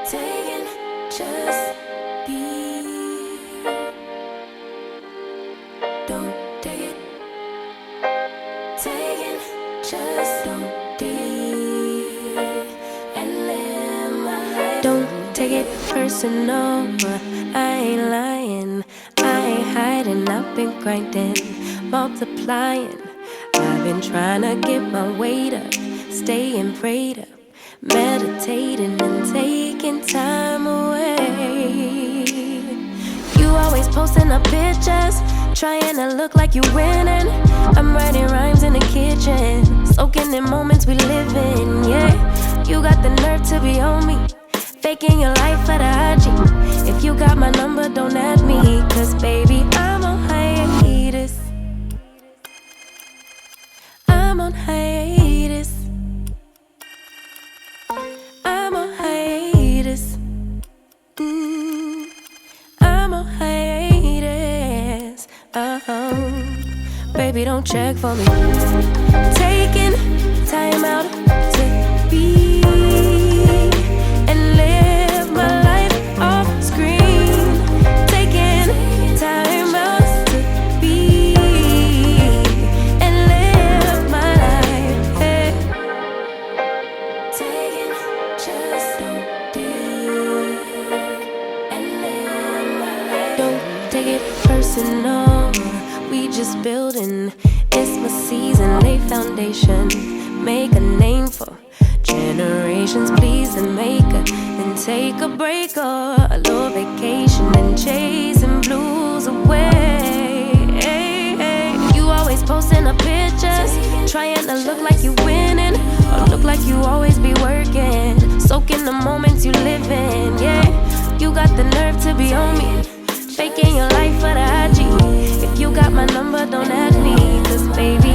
taking, just be. Don't take it. Taking, just don't be. And live my life. Don't take it personal. I ain't lying. I ain't hiding. I've been grinding, multiplying. I've been trying to get my weight up, staying prayed up, meditating and taking time away. You always posting up pictures, trying to look like you winning. I'm writing rhymes in the kitchen, soaking in moments we live in. Yeah, you got the nerve to be on me, faking your life for the IG. If you got my number, don't add me, cause baby, I'm on hiatus. I'm on hiatus. I'm on hiatus. I'm on hiatus. Baby, don't check for me. Taking time out to be and live my life off screen. Taking time out to be and live my life. Hey. Taking just don't be and live my life. Don't take it personal. We just building. It's my season. Lay foundation. Make a name for generations. Please and make a then take a break or a little vacation and chasing blues away. Hey, hey. You always posting up pictures, trying to look like you winning or look like you always be working, soaking the moments you live in. Yeah, you got the nerve to be on me, faking your life for the IG. If you got my number, don't add me, cause baby,